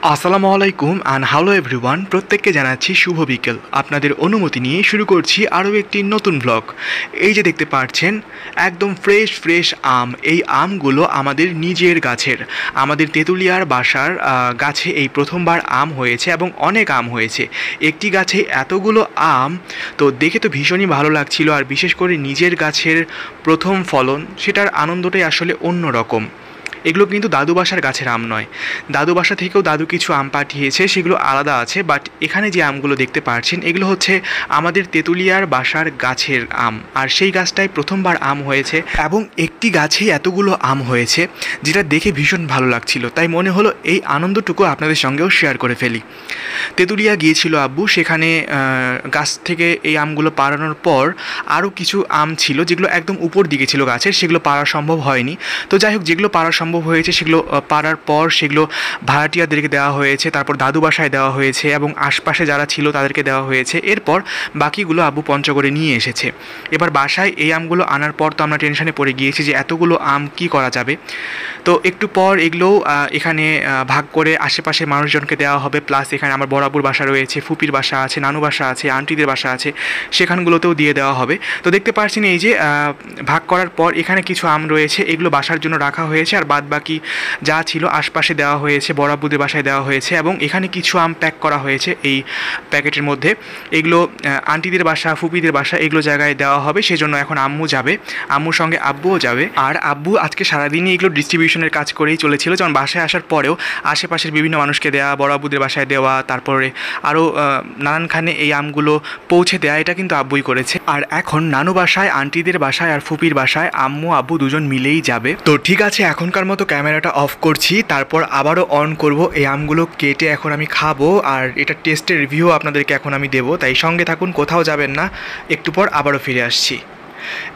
আসসালামু আলাইকুম and hello everyone, প্রত্যেককে জানাচ্ছি শুভ বিকেল। আপনাদের অনুমতি নিয়ে শুরু করছি আরও একটি নতুন ব্লগ। এই যে দেখতে পাচ্ছেন একদম ফ্রেশ আম। এই আমগুলো আমাদের নিজের গাছের, আমাদের তেঁতুলিয়ার বাসার গাছে এই প্রথমবার আম হয়েছে এবং অনেক আম হয়েছে। একটি গাছে এতগুলো আম, তো দেখে তো ভীষণই ভালো লাগছিল। আর বিশেষ করে নিজের গাছের প্রথম ফলন, সেটার আনন্দটাই আসলে অন্য রকম। এগুলো কিন্তু দাদু বাসার গাছের আম নয়, দাদু বাসা থেকেও দাদু কিছু আম পাঠিয়েছে, সেগুলো আলাদা আছে। বাট এখানে যে আমগুলো দেখতে পাচ্ছেন এগুলো হচ্ছে আমাদের তেঁতুলিয়ার বাসার গাছের আম। আর সেই গাছটায় প্রথমবার আম হয়েছে এবং একটি গাছেই এতগুলো আম হয়েছে, যেটা দেখে ভীষণ ভালো লাগছিল। তাই মনে হলো এই আনন্দটুকু আপনাদের সঙ্গেও শেয়ার করে ফেলি। তেঁতুলিয়া গিয়েছিল আব্বু, সেখানে গাছ থেকে এই আমগুলো পাড়ানোর পর আরও কিছু আম ছিল যেগুলো একদম উপর দিকে ছিল গাছের, সেগুলো পাড়া সম্ভব হয়নি। তো যাই হোক, যেগুলো পাড়া সম্ভব হয়েছে সেগুলো পাড়ার পর সেগুলো ভাড়াটিয়াদেরকে দেওয়া হয়েছে, তারপর দাদু বাসায় দেওয়া হয়েছে এবং আশপাশে যারা ছিল তাদেরকে দেওয়া হয়েছে। এরপর বাকিগুলো আব্বু পঞ্চগড়ে নিয়ে এসেছে। এবার বাসায় এই আমগুলো আনার পর তো আমরা টেনশনে পড়ে গিয়েছি যে এতগুলো আম কি করা যাবে। তো একটু পর এগুলোও এখানে ভাগ করে আশেপাশের মানুষজনকে দেওয়া হবে। প্লাস এখানে আমার বড়াবুর বাসা রয়েছে, ফুপির বাসা আছে, নানু বাসা আছে, আন্টিদের বাসা আছে, সেখানগুলোতেও দিয়ে দেওয়া হবে। তো দেখতে পাচ্ছেন এই যে ভাগ করার পর এখানে কিছু আম রয়েছে, এগুলো বাসার জন্য রাখা হয়েছে। আর বাদ বাকি যা ছিল আশপাশে দেওয়া হয়েছে, বড়াবুদের বাসায় দেওয়া হয়েছে এবং এখানে কিছু আম প্যাক করা হয়েছে এই প্যাকেটের মধ্যে। এগুলো আন্টিদের বাসা, ফুপিদের বাসা, এগুলো জায়গায় দেওয়া হবে। সেজন্য এখন আম্মু যাবে, আম্মুর সঙ্গে আব্বুও যাবে। আর আব্বু আজকে সারাদিনই এগুলো ডিস্ট্রিবিউশনের কাজ করেই চলেছিল, যেমন বাসায় আসার পরেও আশেপাশের বিভিন্ন মানুষকে দেওয়া, বড়াবুদের বাসায় দেওয়া, তারপরে আরও নানানখানে এই আমগুলো পৌঁছে দেওয়া, এটা কিন্তু আব্বুই করেছে। আর এখন নানু বাসায়, আন্টিদের বাসায় আর ফুপির বাসায় আম্মু আব্বু দুজন মিলেই যাবে। তো ঠিক আছে, এখনকার মতো ক্যামেরাটা অফ করছি, তারপর আবারও অন করব। এই আমগুলো কেটে এখন আমি খাবো আর এটা টেস্টের রিভিউ আপনাদেরকে এখন আমি দেবো। তাই সঙ্গে থাকুন, কোথাও যাবেন না, একটু পর আবারও ফিরে আসছি।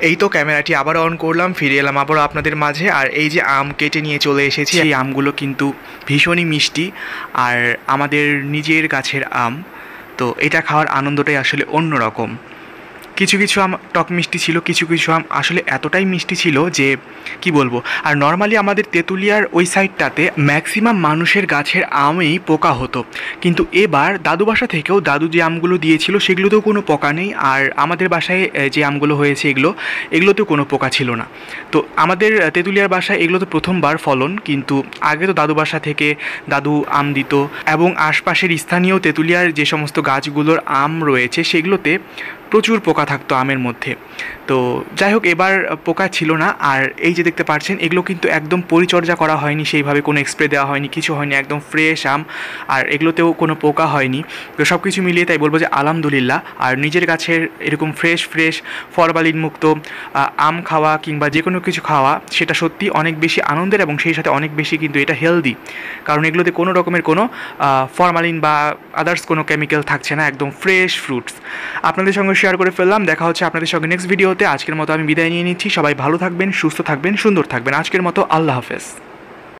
এই তো ক্যামেরাটি আবার অন করলাম, ফিরে এলাম আবারও আপনাদের মাঝে। আর এই যে আম কেটে নিয়ে চলে এসেছি, এই আমগুলো কিন্তু ভীষণই মিষ্টি আর আমাদের নিজের গাছের আম। তো এটা খাওয়ার আনন্দটাই আসলে অন্য রকম। কিছু কিছু আম টক মিষ্টি ছিল, কিছু কিছু আম আসলে এতটাই মিষ্টি ছিল যে কি বলবো। আর নর্মালি আমাদের তেঁতুলিয়ার ওই সাইডটাতে ম্যাক্সিমাম মানুষের গাছের আমেই পোকা হতো, কিন্তু এবার দাদু বাসা থেকেও দাদু যে আমগুলো দিয়েছিল সেগুলোতেও কোনো পোকা নেই। আর আমাদের বাসায় যে আমগুলো হয়েছে এগুলোতেও কোনো পোকা ছিল না। তো আমাদের তেঁতুলিয়ার বাসায় এগুলো তো প্রথমবার ফলন, কিন্তু আগে তো দাদু বাসা থেকে দাদু আম দিত এবং আশপাশের স্থানীয় তেঁতুলিয়ার যে সমস্ত গাছগুলোর আম রয়েছে সেগুলোতে প্রচুর পোকা থাকতো আমের মধ্যে। তো যাই হোক, এবার পোকা ছিল না। আর এই যে দেখতে পাচ্ছেন এগুলো কিন্তু একদম পরিচর্যা করা হয়নি, সেইভাবে কোনো স্প্রে দেওয়া হয়নি, কিছু হয়নি, একদম ফ্রেশ আম। আর এগুলোতেও কোনো পোকা হয়নি। তো সব কিছু মিলিয়ে তাই বলবো যে আলহামদুলিল্লাহ। আর নিজের গাছের এরকম ফ্রেশ ফরমালিন মুক্ত আম খাওয়া কিংবা যে কোনো কিছু খাওয়া, সেটা সত্যি অনেক বেশি আনন্দের এবং সেই সাথে অনেক বেশি কিন্তু এটা হেলদি। কারণ এগুলোতে কোনো রকমের কোনো ফরমালিন বা আদার্স কোনো কেমিক্যাল থাকছে না, একদম ফ্রেশ ফ্রুটস। আপনাদের সঙ্গে শেয়ার করে ফেললাম। দেখা হচ্ছে আপনাদের সঙ্গে নেক্সট ভিডিওতে। আজকের মতো আমি বিদায় নিয়ে নিচ্ছি। সবাই ভালো থাকবেন, সুস্থ থাকবেন, সুন্দর থাকবেন। আজকের মতো আল্লাহ হাফেজ।